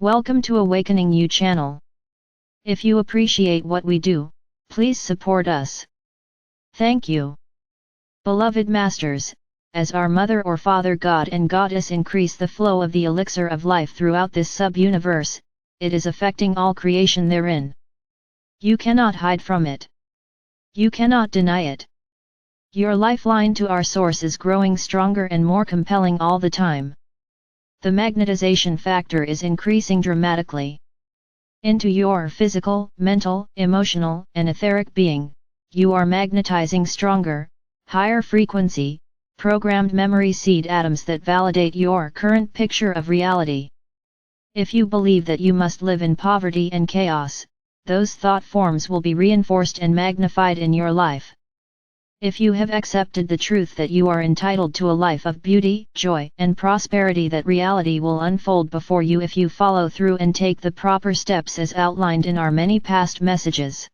Welcome to Awakening You channel. If you appreciate what we do, please support us. Thank you. Beloved Masters, as our Mother or Father God and Goddess increase the flow of the elixir of life throughout this sub-universe, it is affecting all creation therein. You cannot hide from it. You cannot deny it. Your lifeline to our source is growing stronger and more compelling all the time. The magnetization factor is increasing dramatically. Into your physical, mental, emotional, and etheric being, you are magnetizing stronger, higher frequency, programmed memory seed atoms that validate your current picture of reality. If you believe that you must live in poverty and chaos, those thought forms will be reinforced and magnified in your life. If you have accepted the truth that you are entitled to a life of beauty, joy, and prosperity, that reality will unfold before you if you follow through and take the proper steps as outlined in our many past messages.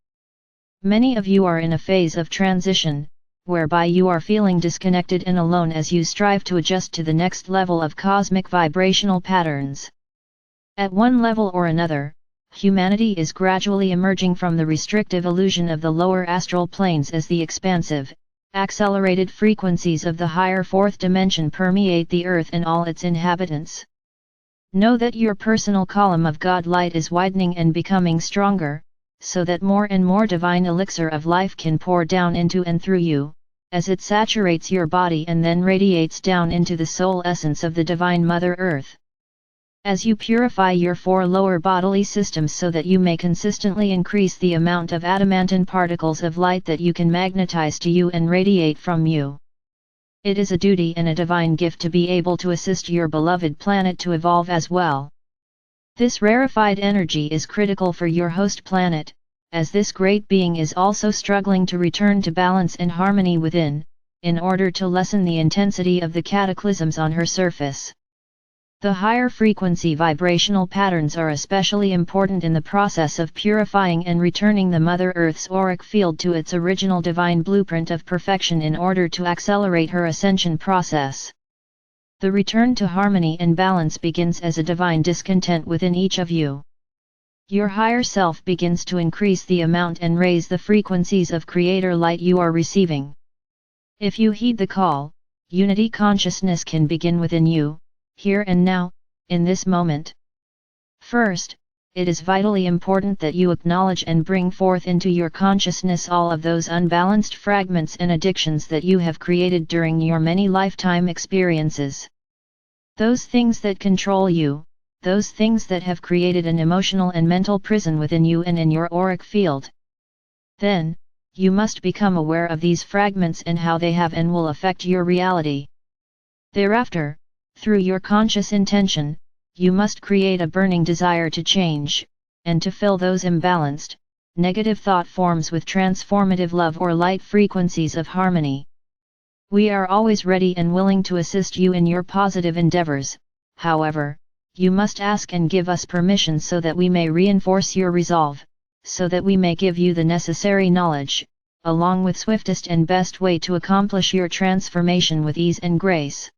Many of you are in a phase of transition, whereby you are feeling disconnected and alone as you strive to adjust to the next level of cosmic vibrational patterns. At one level or another, humanity is gradually emerging from the restrictive illusion of the lower astral planes as the expansive, accelerated frequencies of the higher fourth dimension permeate the earth and all its inhabitants. Know that your personal column of God light is widening and becoming stronger, so that more and more divine elixir of life can pour down into and through you, as it saturates your body and then radiates down into the soul essence of the Divine Mother Earth. As you purify your four lower bodily systems so that you may consistently increase the amount of adamantine particles of light that you can magnetize to you and radiate from you. It is a duty and a divine gift to be able to assist your beloved planet to evolve as well. This rarefied energy is critical for your host planet, as this great being is also struggling to return to balance and harmony within, in order to lessen the intensity of the cataclysms on her surface. The higher frequency vibrational patterns are especially important in the process of purifying and returning the Mother Earth's auric field to its original divine blueprint of perfection in order to accelerate her ascension process. The return to harmony and balance begins as a divine discontent within each of you. Your higher self begins to increase the amount and raise the frequencies of Creator light you are receiving. If you heed the call, unity consciousness can begin within you, here and now, in this moment. First, it is vitally important that you acknowledge and bring forth into your consciousness all of those unbalanced fragments and addictions that you have created during your many lifetime experiences. Those things that control you, those things that have created an emotional and mental prison within you and in your auric field. Then, you must become aware of these fragments and how they have and will affect your reality. Thereafter, through your conscious intention, you must create a burning desire to change, and to fill those imbalanced, negative thought forms with transformative love or light frequencies of harmony. We are always ready and willing to assist you in your positive endeavors, however, you must ask and give us permission so that we may reinforce your resolve, so that we may give you the necessary knowledge, along with swiftest and best way to accomplish your transformation with ease and grace.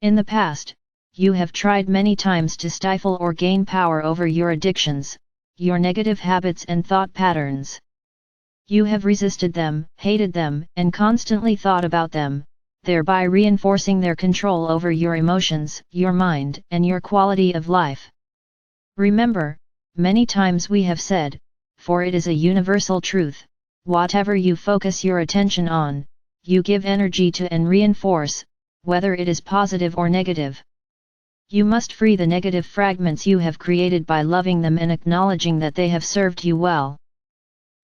In the past, you have tried many times to stifle or gain power over your addictions, your negative habits and thought patterns. You have resisted them, hated them, and constantly thought about them, thereby reinforcing their control over your emotions, your mind, and your quality of life. Remember, many times we have said, for it is a universal truth, whatever you focus your attention on, you give energy to and reinforce, whether it is positive or negative. You must free the negative fragments you have created by loving them and acknowledging that they have served you well.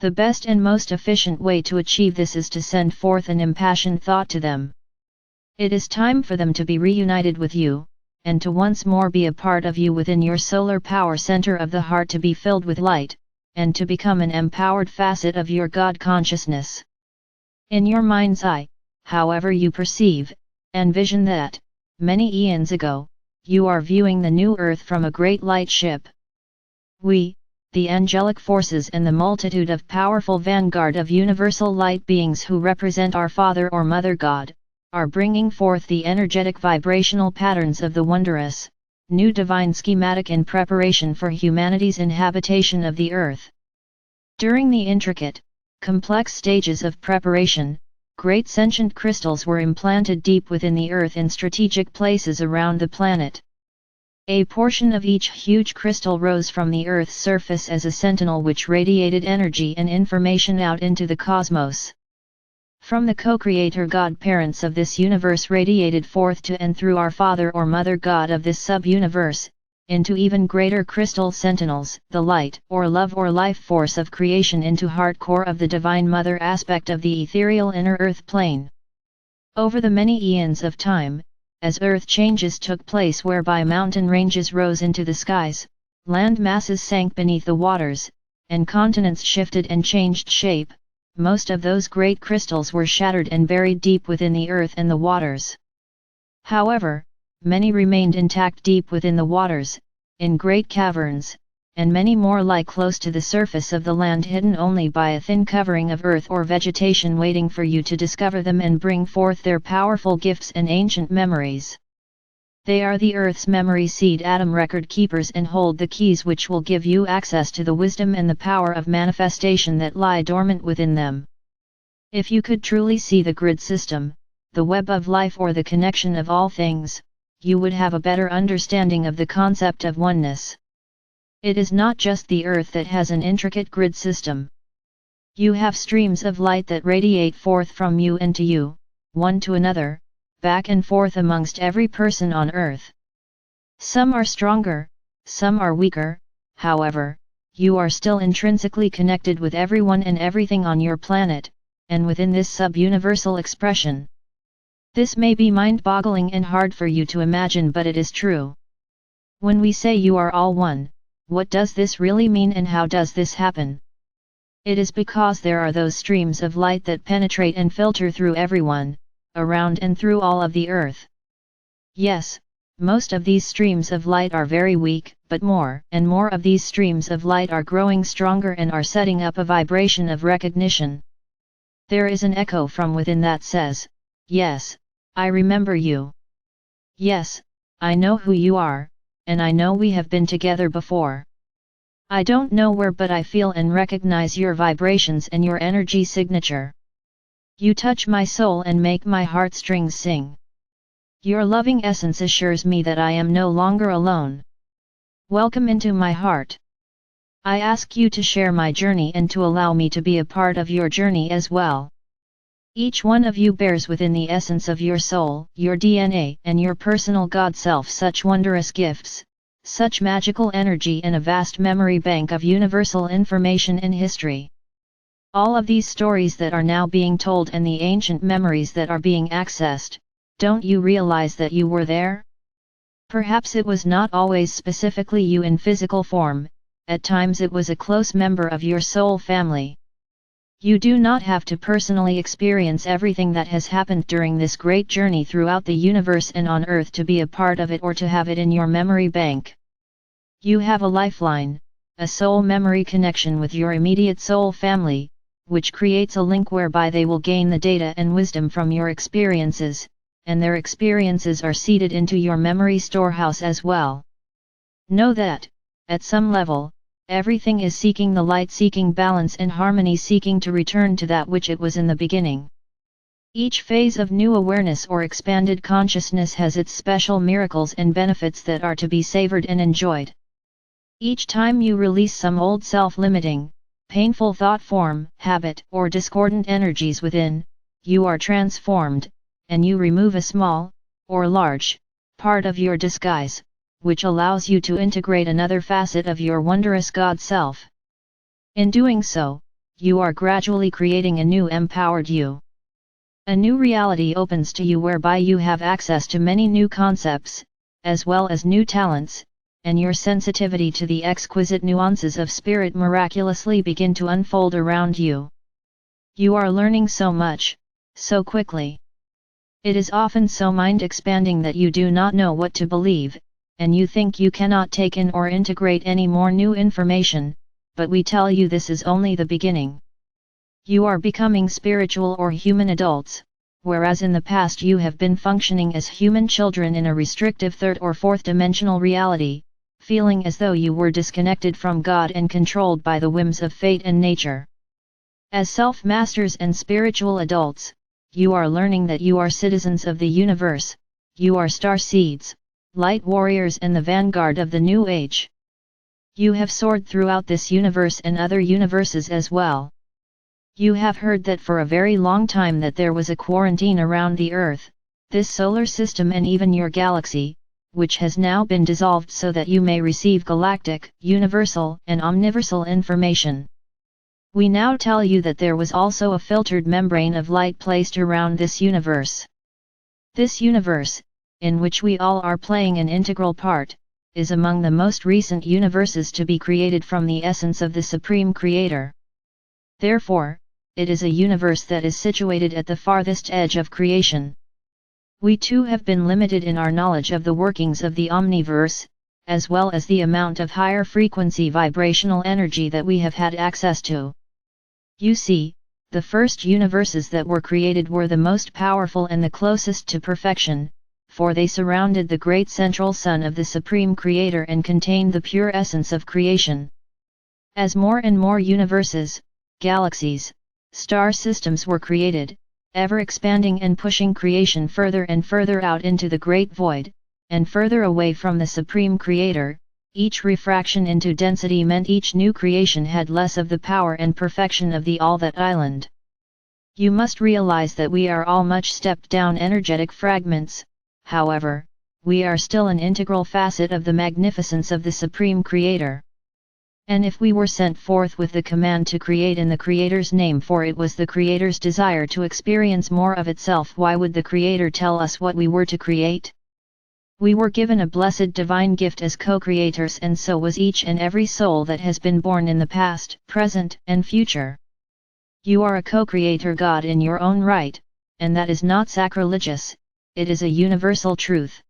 The best and most efficient way to achieve this is to send forth an impassioned thought to them. It is time for them to be reunited with you, and to once more be a part of you within your solar power center of the heart, to be filled with light, and to become an empowered facet of your God consciousness. In your mind's eye, however you perceive, envision that, many eons ago, you are viewing the new earth from a great light ship. We, the angelic forces and the multitude of powerful vanguard of universal light beings who represent our Father or Mother God, are bringing forth the energetic vibrational patterns of the wondrous, new divine schematic in preparation for humanity's inhabitation of the earth. During the intricate, complex stages of preparation, great sentient crystals were implanted deep within the earth in strategic places around the planet. A portion of each huge crystal rose from the earth's surface as a sentinel which radiated energy and information out into the cosmos. From the co-creator God-parents of this universe radiated forth to and through our Father or Mother God of this sub-universe, into even greater crystal sentinels, the light or love or life force of creation into heart core of the Divine Mother aspect of the ethereal inner earth plane. Over the many eons of time, as earth changes took place whereby mountain ranges rose into the skies, land masses sank beneath the waters, and continents shifted and changed shape, most of those great crystals were shattered and buried deep within the earth and the waters. However, many remained intact deep within the waters, in great caverns, and many more lie close to the surface of the land hidden only by a thin covering of earth or vegetation waiting for you to discover them and bring forth their powerful gifts and ancient memories. They are the earth's memory seed atom record keepers and hold the keys which will give you access to the wisdom and the power of manifestation that lie dormant within them. If you could truly see the grid system, the web of life or the connection of all things, you would have a better understanding of the concept of oneness. It is not just the earth that has an intricate grid system. You have streams of light that radiate forth from you and to you, one to another, back and forth amongst every person on earth. Some are stronger, some are weaker, however, you are still intrinsically connected with everyone and everything on your planet, and within this sub-universal expression. This may be mind-boggling and hard for you to imagine, but it is true. When we say you are all one, what does this really mean and how does this happen? It is because there are those streams of light that penetrate and filter through everyone, around and through all of the earth. Yes, most of these streams of light are very weak, but more and more of these streams of light are growing stronger and are setting up a vibration of recognition. There is an echo from within that says, "Yes, I remember you. Yes, I know who you are, and I know we have been together before. I don't know where, but I feel and recognize your vibrations and your energy signature. You touch my soul and make my heartstrings sing. Your loving essence assures me that I am no longer alone. Welcome into my heart. I ask you to share my journey and to allow me to be a part of your journey as well. Each one of you bears within the essence of your soul, your DNA and your personal God self such wondrous gifts, such magical energy and a vast memory bank of universal information and history. All of these stories that are now being told and the ancient memories that are being accessed, don't you realize that you were there? Perhaps it was not always specifically you in physical form, at times it was a close member of your soul family. You do not have to personally experience everything that has happened during this great journey throughout the universe and on Earth to be a part of it or to have it in your memory bank. You have a lifeline, a soul memory connection with your immediate soul family, which creates a link whereby they will gain the data and wisdom from your experiences, and their experiences are seeded into your memory storehouse as well. Know that, at some level, everything is seeking the light, seeking balance and harmony, seeking to return to that which it was in the beginning. Each phase of new awareness or expanded consciousness has its special miracles and benefits that are to be savored and enjoyed. Each time you release some old self-limiting, painful thought form, habit, or discordant energies within, you are transformed, and you remove a small, or large, part of your disguise, which allows you to integrate another facet of your wondrous God self. In doing so, you are gradually creating a new empowered you. A new reality opens to you whereby you have access to many new concepts, as well as new talents, and your sensitivity to the exquisite nuances of spirit miraculously begin to unfold around you. You are learning so much, so quickly. It is often so mind-expanding that you do not know what to believe, and you think you cannot take in or integrate any more new information, but we tell you this is only the beginning. You are becoming spiritual or human adults, whereas in the past you have been functioning as human children in a restrictive third or fourth dimensional reality, feeling as though you were disconnected from God and controlled by the whims of fate and nature. As self-masters and spiritual adults, you are learning that you are citizens of the universe, you are star seeds, light warriors and the vanguard of the new age. You have soared throughout this universe and other universes as well. You have heard that for a very long time that there was a quarantine around the Earth, this solar system and even your galaxy, which has now been dissolved so that you may receive galactic, universal and omniversal information. We now tell you that there was also a filtered membrane of light placed around this universe. This universe, in which we all are playing an integral part, is among the most recent universes to be created from the essence of the Supreme Creator. Therefore, it is a universe that is situated at the farthest edge of creation. We too have been limited in our knowledge of the workings of the Omniverse, as well as the amount of higher frequency vibrational energy that we have had access to. You see, the first universes that were created were the most powerful and the closest to perfection, for they surrounded the great central sun of the Supreme Creator and contained the pure essence of creation. As more and more universes, galaxies, star systems were created, ever expanding and pushing creation further and further out into the great void, and further away from the Supreme Creator, each refraction into density meant each new creation had less of the power and perfection of the all that island. You must realize that we are all much stepped down energetic fragments. However, we are still an integral facet of the magnificence of the Supreme Creator. And if we were sent forth with the command to create in the Creator's name, for it was the Creator's desire to experience more of itself, why would the Creator tell us what we were to create? We were given a blessed divine gift as co-creators, and so was each and every soul that has been born in the past, present, and future. You are a co-creator God in your own right, and that is not sacrilegious. It is a universal truth.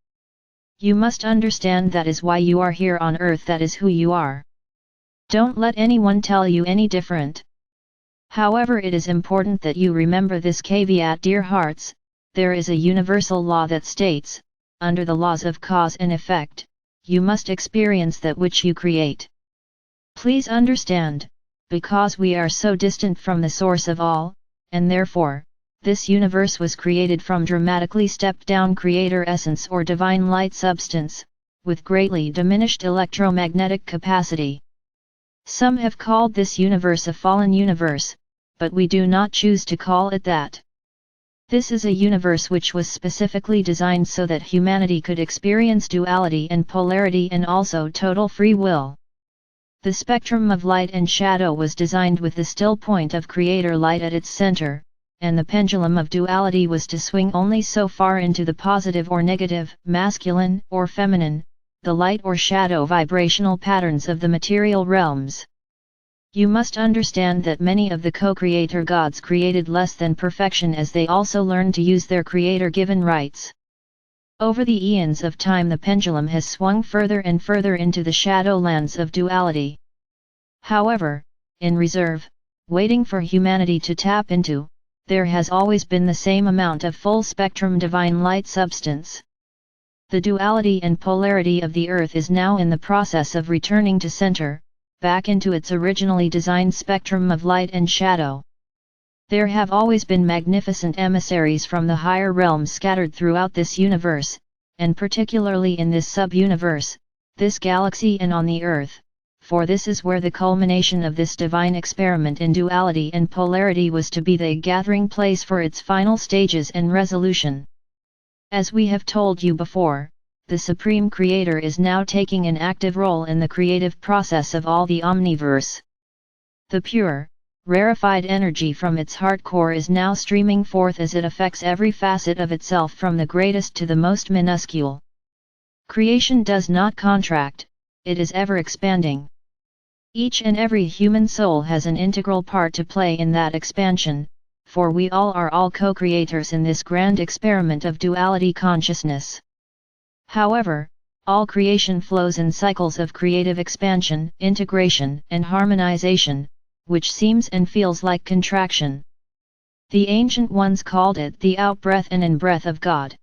You must understand that is why you are here on earth, that is who you are. Don't let anyone tell you any different. However, it is important that you remember this caveat, dear hearts. There is a universal law that states, under the laws of cause and effect, you must experience that which you create. Please understand, because we are so distant from the source of all, and therefore, this universe was created from dramatically stepped down creator essence or divine light substance, with greatly diminished electromagnetic capacity. Some have called this universe a fallen universe, but we do not choose to call it that. This is a universe which was specifically designed so that humanity could experience duality and polarity and also total free will. The spectrum of light and shadow was designed with the still point of creator light at its center, and the pendulum of duality was to swing only so far into the positive or negative, masculine or feminine, the light or shadow vibrational patterns of the material realms. You must understand that many of the co-creator gods created less than perfection as they also learned to use their creator-given rights. Over the eons of time the pendulum has swung further and further into the shadowlands of duality. However, in reserve, waiting for humanity to tap into, there has always been the same amount of full-spectrum divine light substance. The duality and polarity of the earth is now in the process of returning to center, back into its originally designed spectrum of light and shadow. There have always been magnificent emissaries from the higher realms scattered throughout this universe, and particularly in this sub-universe, this galaxy and on the earth, for this is where the culmination of this divine experiment in duality and polarity was to be the gathering place for its final stages and resolution. As we have told you before, the Supreme Creator is now taking an active role in the creative process of all the Omniverse. The pure, rarefied energy from its heart core is now streaming forth as it affects every facet of itself from the greatest to the most minuscule. Creation does not contract, it is ever expanding. Each and every human soul has an integral part to play in that expansion, for we all are all co-creators in this grand experiment of duality consciousness. However, all creation flows in cycles of creative expansion, integration, and harmonization, which seems and feels like contraction. The ancient ones called it the out-breath and in-breath of God.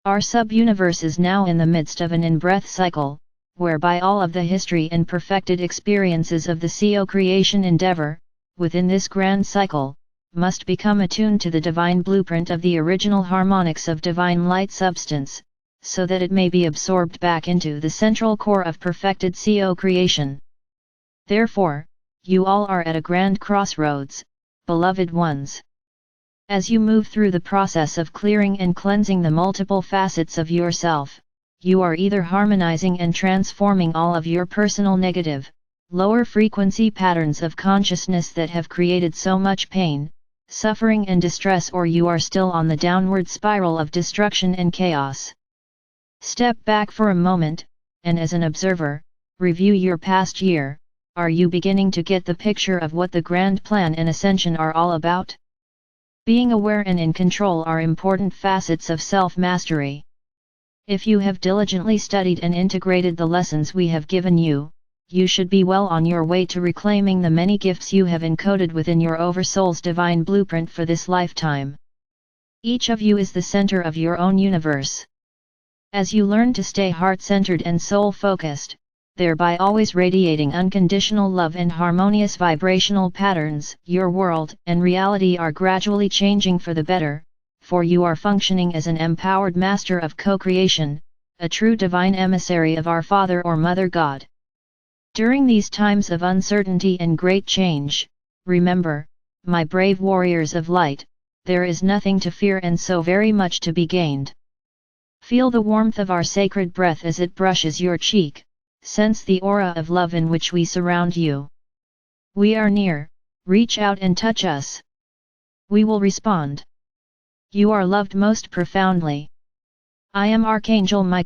Our sub-universe is now in the midst of an in-breath cycle, whereby all of the history and perfected experiences of the co-creation endeavor, within this grand cycle, must become attuned to the divine blueprint of the original harmonics of divine light substance, so that it may be absorbed back into the central core of perfected co-creation. Therefore, you all are at a grand crossroads, beloved ones. As you move through the process of clearing and cleansing the multiple facets of yourself, you are either harmonizing and transforming all of your personal negative, lower frequency patterns of consciousness that have created so much pain, suffering and distress, or you are still on the downward spiral of destruction and chaos. Step back for a moment, and as an observer, review your past year. Are you beginning to get the picture of what the grand plan and ascension are all about? Being aware and in control are important facets of self-mastery. If you have diligently studied and integrated the lessons we have given you, you should be well on your way to reclaiming the many gifts you have encoded within your Oversoul's divine blueprint for this lifetime. Each of you is the center of your own universe. As you learn to stay heart-centered and soul-focused, thereby always radiating unconditional love and harmonious vibrational patterns, your world and reality are gradually changing for the better, for you are functioning as an empowered master of co-creation, a true divine emissary of our Father or Mother God. During these times of uncertainty and great change, remember, my brave warriors of light, there is nothing to fear and so very much to be gained. Feel the warmth of our sacred breath as it brushes your cheek. Sense the aura of love in which we surround you. We are near, reach out and touch us. We will respond. You are loved most profoundly. I am Archangel Michael.